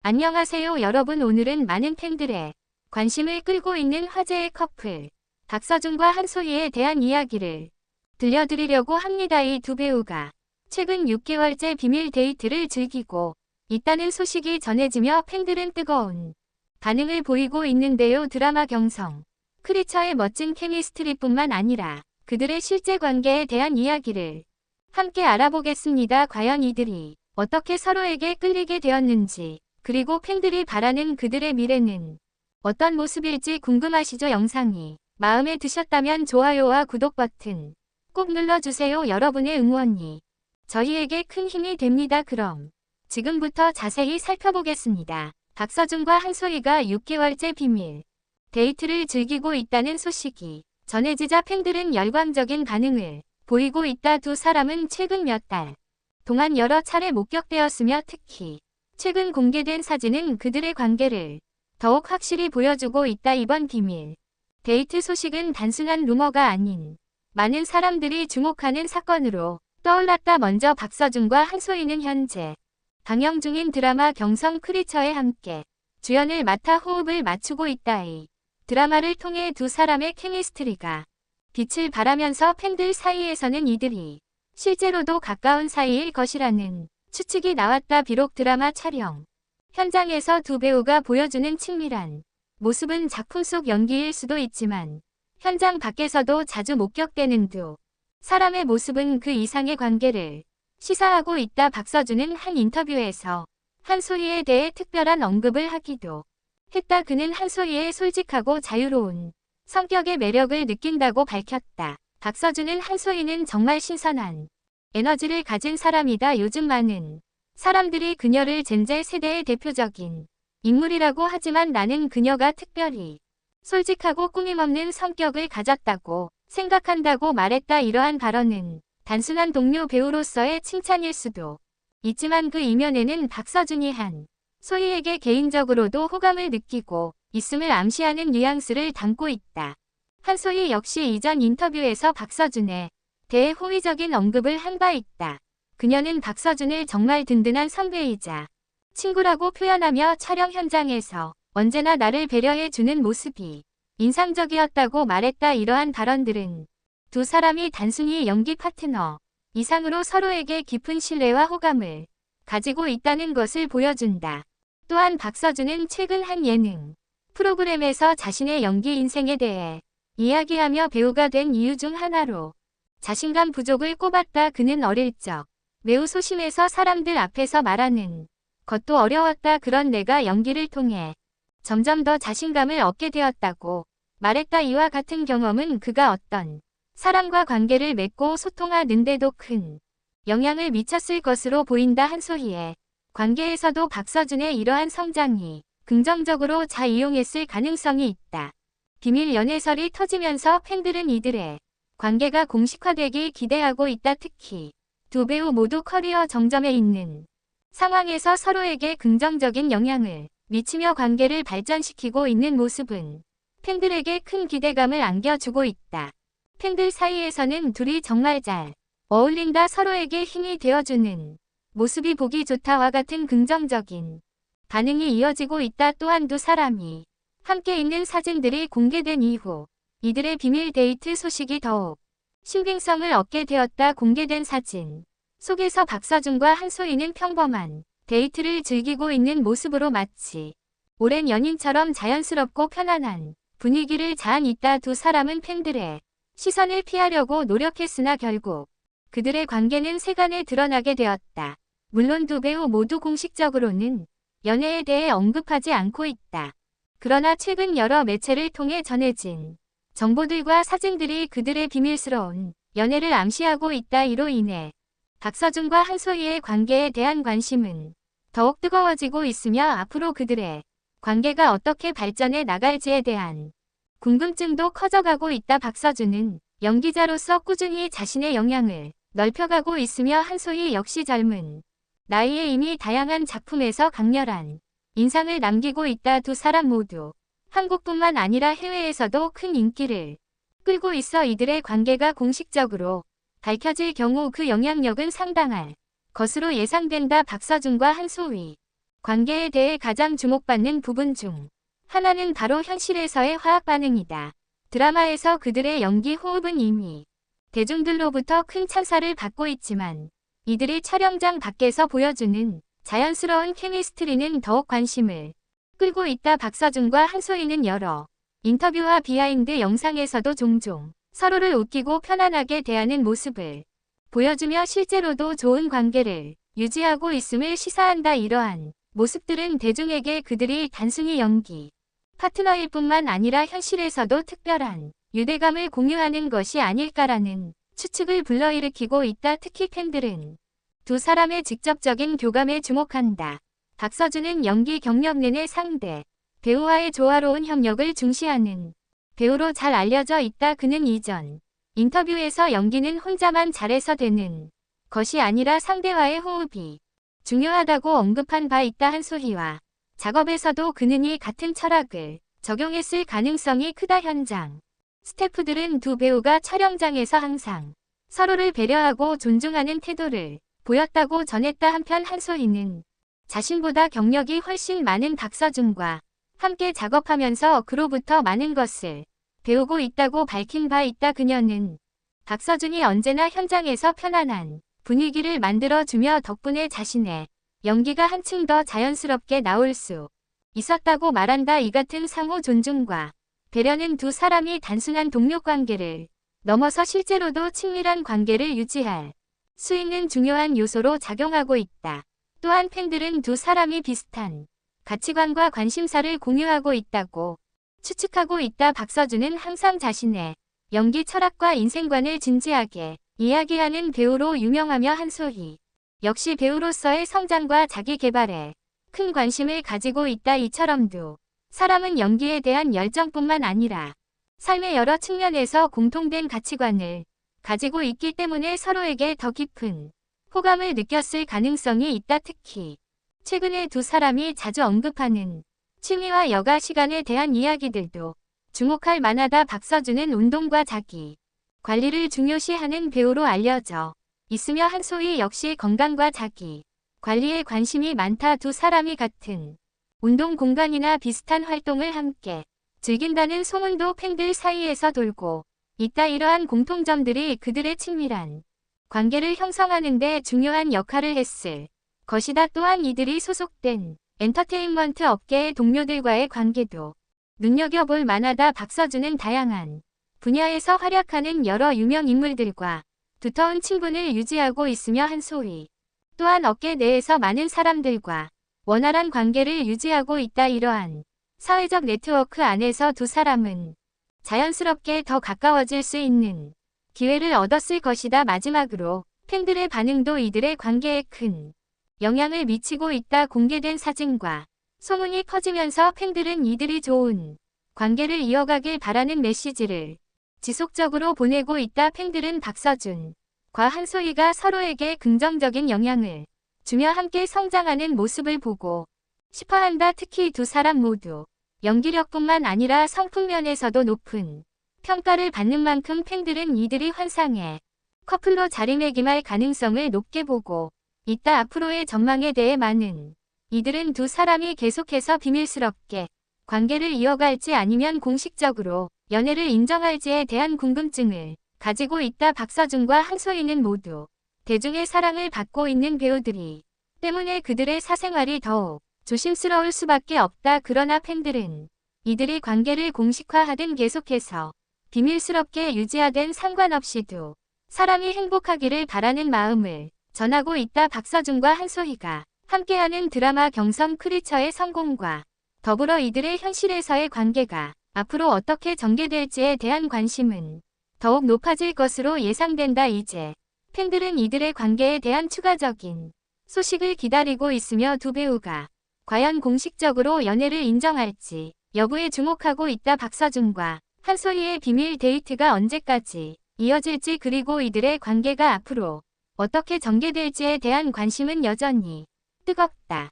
안녕하세요 여러분. 오늘은 많은 팬들의 관심을 끌고 있는 화제의 커플 박서준과 한소희에 대한 이야기를 들려드리려고 합니다. 이 두 배우가 최근 6개월째 비밀 데이트를 즐기고 있다는 소식이 전해지며 팬들은 뜨거운 반응을 보이고 있는데요. 드라마 경성 크리처의 멋진 케미스트리뿐만 아니라 그들의 실제 관계에 대한 이야기를 함께 알아보겠습니다. 과연 이들이 어떻게 서로에게 끌리게 되었는지, 그리고 팬들이 바라는 그들의 미래는 어떤 모습일지 궁금하시죠? 영상이 마음에 드셨다면 좋아요와 구독 버튼 꼭 눌러주세요. 여러분의 응원이 저희에게 큰 힘이 됩니다. 그럼 지금부터 자세히 살펴보겠습니다. 박서준과 한소희가 6개월째 비밀 데이트를 즐기고 있다는 소식이 전해지자 팬들은 열광적인 반응을 보이고 있다. 두 사람은 최근 몇 달 동안 여러 차례 목격되었으며 특히 최근 공개된 사진은 그들의 관계를 더욱 확실히 보여주고 있다. 이번 비밀 데이트 소식은 단순한 루머가 아닌 많은 사람들이 주목하는 사건으로 떠올랐다. 먼저 박서준과 한소희는 현재 방영 중인 드라마 경성 크리처에 함께 주연을 맡아 호흡을 맞추고 있다. 이 드라마를 통해 두 사람의 케미스트리가 빛을 발하면서 팬들 사이에서는 이들이 실제로도 가까운 사이일 것이라는 추측이 나왔다. 비록 드라마 촬영 현장에서 두 배우가 보여주는 친밀한 모습은 작품 속 연기일 수도 있지만 현장 밖에서도 자주 목격되는 두 사람의 모습은 그 이상의 관계를 시사하고 있다. 박서준은 한 인터뷰에서 한소희에 대해 특별한 언급을 하기도 했다. 그는 한소희의 솔직하고 자유로운 성격의 매력을 느낀다고 밝혔다. 박서준은 한소희는 정말 신선한 에너지를 가진 사람이다. 요즘 많은 사람들이 그녀를 젠제 세대의 대표적인 인물이라고 하지만 나는 그녀가 특별히 솔직하고 꾸밈없는 성격을 가졌다고 생각한다고 말했다. 이러한 발언은 단순한 동료 배우로서의 칭찬일 수도 있지만 그 이면에는 박서준이 한소희에게 개인적으로도 호감을 느끼고 있음을 암시하는 뉘앙스를 담고 있다. 한소희 역시 이전 인터뷰에서 박서준에 대해 호의적인 언급을 한 바 있다. 그녀는 박서준을 정말 든든한 선배이자 친구라고 표현하며 촬영 현장에서 언제나 나를 배려해주는 모습이 인상적이었다고 말했다. 이러한 발언들은 두 사람이 단순히 연기 파트너 이상으로 서로에게 깊은 신뢰와 호감을 가지고 있다는 것을 보여준다. 또한 박서준은 최근 한 예능 프로그램에서 자신의 연기 인생에 대해 이야기하며 배우가 된 이유 중 하나로 자신감 부족을 꼽았다. 그는 어릴 적 매우 소심해서 사람들 앞에서 말하는 것도 어려웠다. 그런 내가 연기를 통해 점점 더 자신감을 얻게 되었다고 말했다. 이와 같은 경험은 그가 어떤 사람과 관계를 맺고 소통하는 데도 큰 영향을 미쳤을 것으로 보인다. 한소희의 관계에서도 박서준의 이러한 성장이 긍정적으로 작용했을 가능성이 있다. 비밀 연애설이 터지면서 팬들은 이들의 관계가 공식화되길 기대하고 있다. 특히 두 배우 모두 커리어 정점에 있는 상황에서 서로에게 긍정적인 영향을 미치며 관계를 발전시키고 있는 모습은 팬들에게 큰 기대감을 안겨주고 있다. 팬들 사이에서는 둘이 정말 잘 어울린다, 서로에게 힘이 되어주는 모습이 보기 좋다와 같은 긍정적인 반응이 이어지고 있다. 또한 두 사람이 함께 있는 사진들이 공개된 이후 이들의 비밀 데이트 소식이 더욱 신빙성을 얻게 되었다. 공개된 사진 속에서 박서준과 한소희는 평범한 데이트를 즐기고 있는 모습으로 마치 오랜 연인처럼 자연스럽고 편안한 분위기를 자한 있다. 두 사람은 팬들의 시선을 피하려고 노력했으나 결국 그들의 관계는 세간에 드러나게 되었다. 물론 두 배우 모두 공식적으로는 연애에 대해 언급하지 않고 있다. 그러나 최근 여러 매체를 통해 전해진 정보들과 사진들이 그들의 비밀스러운 연애를 암시하고 있다. 이로 인해 박서준과 한소희의 관계에 대한 관심은 더욱 뜨거워지고 있으며 앞으로 그들의 관계가 어떻게 발전해 나갈지에 대한 궁금증도 커져가고 있다. 박서준은 연기자로서 꾸준히 자신의 영향을 넓혀가고 있으며 한소희 역시 젊은 나이에 이미 다양한 작품에서 강렬한 인상을 남기고 있다. 두 사람 모두 한국뿐만 아니라 해외에서도 큰 인기를 끌고 있어 이들의 관계가 공식적으로 밝혀질 경우 그 영향력은 상당할 것으로 예상된다. 박서준과 한소희 관계에 대해 가장 주목받는 부분 중 하나는 바로 현실에서의 화학 반응이다. 드라마에서 그들의 연기 호흡은 이미 대중들로부터 큰 찬사를 받고 있지만 이들이 촬영장 밖에서 보여주는 자연스러운 케미스트리는 더욱 관심을 끌고 있다. 박서준과 한소희는 여러 인터뷰와 비하인드 영상에서도 종종 서로를 웃기고 편안하게 대하는 모습을 보여주며 실제로도 좋은 관계를 유지하고 있음을 시사한다. 이러한 모습들은 대중에게 그들이 단순히 연기 파트너일 뿐만 아니라 현실에서도 특별한 유대감을 공유하는 것이 아닐까라는 추측을 불러일으키고 있다. 특히 팬들은 두 사람의 직접적인 교감에 주목한다. 박서준은 연기 경력 내내 상대 배우와의 조화로운 협력을 중시하는 배우로 잘 알려져 있다. 그는 이전 인터뷰에서 연기는 혼자만 잘해서 되는 것이 아니라 상대와의 호흡이 중요하다고 언급한 바 있다. 한소희와 작업에서도 그는 이 같은 철학을 적용했을 가능성이 크다. 현장 스태프들은 두 배우가 촬영장에서 항상 서로를 배려하고 존중하는 태도를 보였다고 전했다. 한편 한소희는 자신보다 경력이 훨씬 많은 박서준과 함께 작업하면서 그로부터 많은 것을 배우고 있다고 밝힌 바 있다. 그녀는 박서준이 언제나 현장에서 편안한 분위기를 만들어주며 덕분에 자신의 연기가 한층 더 자연스럽게 나올 수 있었다고 말한다. 이 같은 상호 존중과 배려는 두 사람이 단순한 동료 관계를 넘어서 실제로도 친밀한 관계를 유지할 수 있는 중요한 요소로 작용하고 있다. 또한 팬들은 두 사람이 비슷한 가치관과 관심사를 공유하고 있다고 추측하고 있다. 박서준은 항상 자신의 연기 철학과 인생관을 진지하게 이야기하는 배우로 유명하며 한소희 역시 배우로서의 성장과 자기 개발에 큰 관심을 가지고 있다. 이처럼 두 사람은 연기에 대한 열정뿐만 아니라 삶의 여러 측면에서 공통된 가치관을 가지고 있기 때문에 서로에게 더 깊은 호감을 느꼈을 가능성이 있다. 특히 최근에 두 사람이 자주 언급하는 취미와 여가 시간에 대한 이야기들도 주목할 만하다. 박서준은 운동과 자기 관리를 중요시하는 배우로 알려져 있으며 한소희 역시 건강과 자기 관리에 관심이 많다. 두 사람이 같은 운동 공간이나 비슷한 활동을 함께 즐긴다는 소문도 팬들 사이에서 돌고 있다. 이러한 공통점들이 그들의 친밀한 관계를 형성하는 데 중요한 역할을 했을 것이다. 또한 이들이 소속된 엔터테인먼트 업계의 동료들과의 관계도 눈여겨볼 만하다. 박서준은 다양한 분야에서 활약하는 여러 유명 인물들과 두터운 친분을 유지하고 있으며 한소희 또한 업계 내에서 많은 사람들과 원활한 관계를 유지하고 있다. 이러한 사회적 네트워크 안에서 두 사람은 자연스럽게 더 가까워질 수 있는 기회를 얻었을 것이다. 마지막으로 팬들의 반응도 이들의 관계에 큰 영향을 미치고 있다. 공개된 사진과 소문이 퍼지면서 팬들은 이들이 좋은 관계를 이어가길 바라는 메시지를 지속적으로 보내고 있다. 팬들은 박서준과 한소희가 서로에게 긍정적인 영향을 주며 함께 성장하는 모습을 보고 싶어한다. 특히 두 사람 모두 연기력뿐만 아니라 성품면에서도 높은 평가를 받는 만큼 팬들은 이들이 환상의 커플로 자리매김할 가능성을 높게 보고 있다. 앞으로의 전망에 대해 많은 이들은 두 사람이 계속해서 비밀스럽게 관계를 이어갈지 아니면 공식적으로 연애를 인정할지에 대한 궁금증을 가지고 있다. 박서준과 한소희는 모두 대중의 사랑을 받고 있는 배우들이 때문에 그들의 사생활이 더욱 조심스러울 수밖에 없다. 그러나 팬들은 이들이 관계를 공식화하든 계속해서 비밀스럽게 유지하든 상관없이 두 사람이 행복하기를 바라는 마음을 전하고 있다. 박서준과 한소희가 함께하는 드라마 경성 크리처의 성공과 더불어 이들의 현실에서의 관계가 앞으로 어떻게 전개될지에 대한 관심은 더욱 높아질 것으로 예상된다. 이제 팬들은 이들의 관계에 대한 추가적인 소식을 기다리고 있으며 두 배우가 과연 공식적으로 연애를 인정할지 여부에 주목하고 있다. 박서준과 한소희의 비밀 데이트가 언제까지 이어질지 그리고 이들의 관계가 앞으로 어떻게 전개될지에 대한 관심은 여전히 뜨겁다.